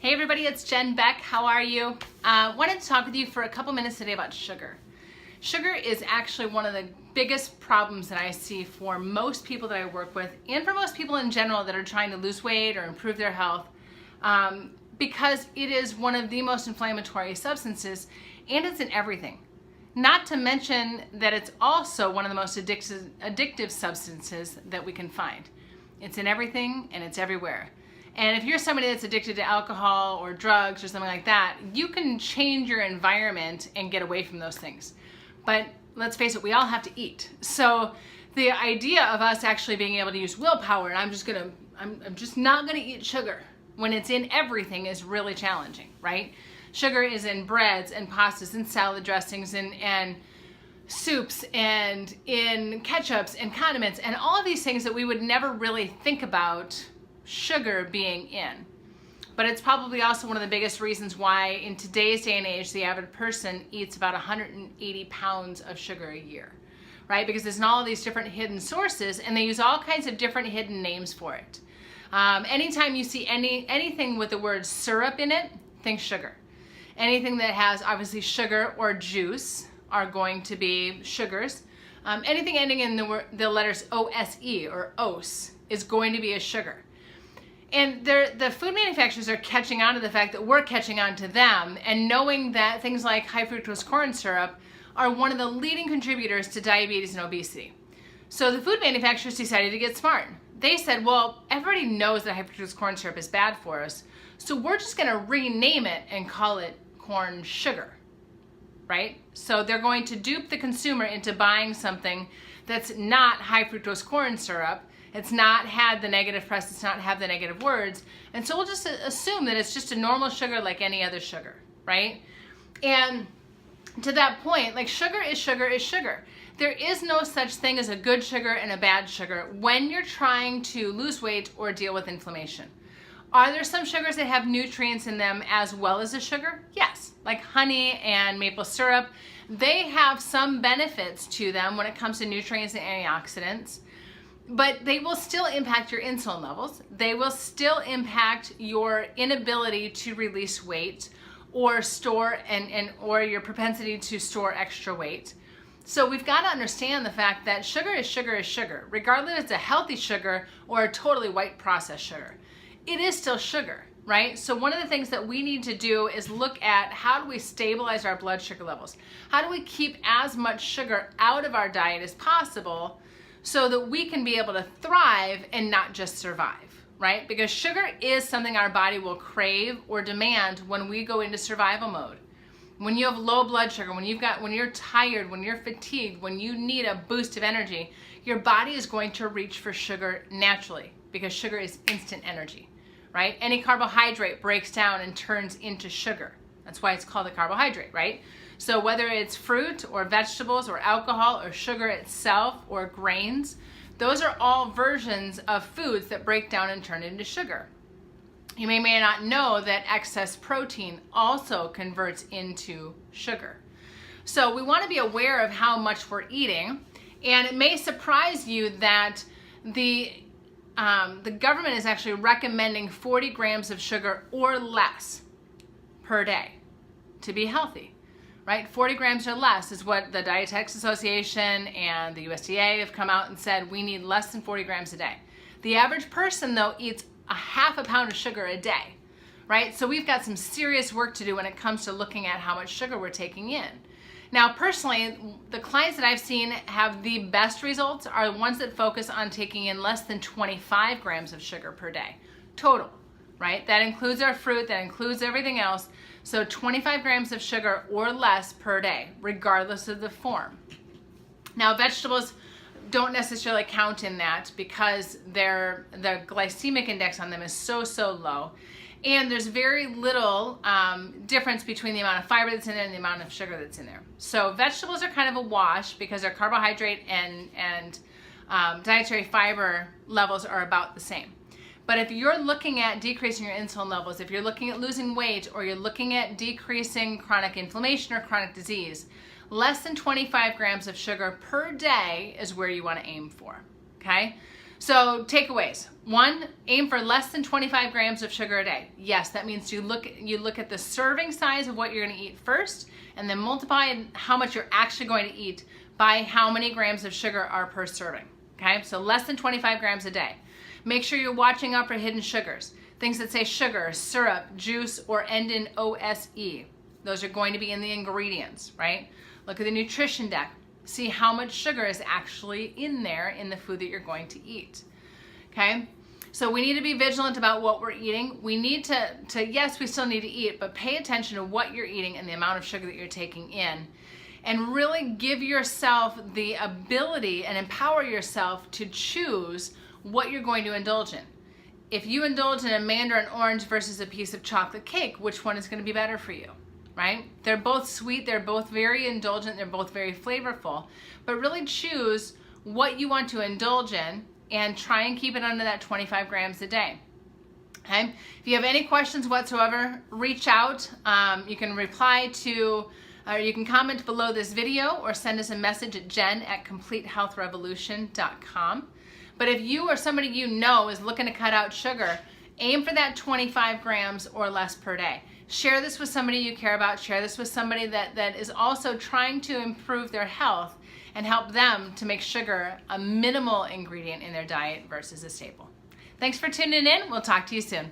Hey everybody, it's Jen Beck. How are you? Wanted to talk with you for a couple minutes today about sugar. Sugar is actually one of the biggest problems that I see for most people that I work with, and for most people in general that are trying to lose weight or improve their health, because it is one of the most inflammatory substances, and it's in everything. Not to mention that it's also one of the most addictive substances that we can find. It's in everything and it's everywhere. And if you're somebody that's addicted to alcohol or drugs or something like that, you can change your environment and get away from those things. But let's face it, we all have to eat. So the idea of us actually being able to use willpower, and I'm just not gonna eat sugar when it's in everything, is really challenging, right? Sugar is in breads and pastas and salad dressings and soups and in ketchups and condiments and all of these things that we would never really think about sugar being in. But it's probably also one of the biggest reasons why in today's day and age the average person eats about 180 pounds of sugar a year, right? Because there's all of these different hidden sources and they use all kinds of different hidden names for it. Anytime you see anything with the word syrup in it, think sugar. Anything that has obviously sugar or juice are going to be sugars. Anything ending in the letters OSE or OS is going to be a sugar. And the food manufacturers are catching on to the fact that we're catching on to them, and knowing that things like high fructose corn syrup are one of the leading contributors to diabetes and obesity. So the food manufacturers decided to get smart. They said, well, everybody knows that high fructose corn syrup is bad for us, so we're just going to rename it and call it corn sugar, right? So they're going to dupe the consumer into buying something that's not high fructose corn syrup. It's not had the negative press, it's not have the negative words. And so we'll just assume that it's just a normal sugar like any other sugar, right? And to that point, like sugar is sugar is sugar. There is no such thing as a good sugar and a bad sugar when you're trying to lose weight or deal with inflammation. Are there some sugars that have nutrients in them as well as a sugar? Yes, like honey and maple syrup. They have some benefits to them when it comes to nutrients and antioxidants. But they will still impact your insulin levels. They will still impact your inability to release weight or store or your propensity to store extra weight. So we've got to understand the fact that sugar is sugar is sugar, regardless if it's a healthy sugar or a totally white processed sugar. It is still sugar, right? So one of the things that we need to do is look at how do we stabilize our blood sugar levels? How do we keep as much sugar out of our diet as possible so that we can be able to thrive and not just survive, right? Because sugar is something our body will crave or demand when we go into survival mode. When you have low blood sugar, when you're tired, when you're fatigued, when you need a boost of energy, your body is going to reach for sugar naturally because sugar is instant energy, right? Any carbohydrate breaks down and turns into sugar. That's why it's called a carbohydrate, right? So whether it's fruit or vegetables or alcohol or sugar itself or grains, those are all versions of foods that break down and turn into sugar. You may or may not know that excess protein also converts into sugar. So we want to be aware of how much we're eating, and it may surprise you that the government is actually recommending 40 grams of sugar or less per day to be healthy. Right? 40 grams or less is what the Dietetics Association and the USDA have come out and said we need less than 40 grams a day. The average person, though, eats a half a pound of sugar a day, right? So we've got some serious work to do when it comes to looking at how much sugar we're taking in. Now, personally, the clients that I've seen have the best results are the ones that focus on taking in less than 25 grams of sugar per day, total, right? That includes our fruit, that includes everything else. So 25 grams of sugar or less per day, regardless of the form. Now, vegetables don't necessarily count in that because the glycemic index on them is so low. And there's very little difference between the amount of fiber that's in there and the amount of sugar that's in there. So vegetables are kind of a wash because their carbohydrate and dietary fiber levels are about the same. But if you're looking at decreasing your insulin levels, if you're looking at losing weight, or you're looking at decreasing chronic inflammation or chronic disease, less than 25 grams of sugar per day is where you want to aim for, okay? So takeaways. 1, aim for less than 25 grams of sugar a day. Yes, that means you look at the serving size of what you're going to eat first, and then multiply how much you're actually going to eat by how many grams of sugar are per serving. Okay, so less than 25 grams a day. Make sure you're watching out for hidden sugars. Things that say sugar, syrup, juice, or end in OSE. Those are going to be in the ingredients, right? Look at the nutrition deck. See how much sugar is actually in there in the food that you're going to eat. Okay, so we need to be vigilant about what we're eating. We need to yes, we still need to eat, but pay attention to what you're eating and the amount of sugar that you're taking in. And really give yourself the ability and empower yourself to choose what you're going to indulge in. If you indulge in a mandarin orange versus a piece of chocolate cake, which one is going to be better for you, right? They're both sweet, they're both very indulgent, they're both very flavorful, but really choose what you want to indulge in and try and keep it under that 25 grams a day. Okay? If you have any questions whatsoever, reach out. You can reply to or you can comment below this video or send us a message at jen@CompleteHealthRevolution.com. But if you or somebody you know is looking to cut out sugar, aim for that 25 grams or less per day. Share this with somebody you care about. Share this with somebody that is also trying to improve their health and help them to make sugar a minimal ingredient in their diet versus a staple. Thanks for tuning in. We'll talk to you soon.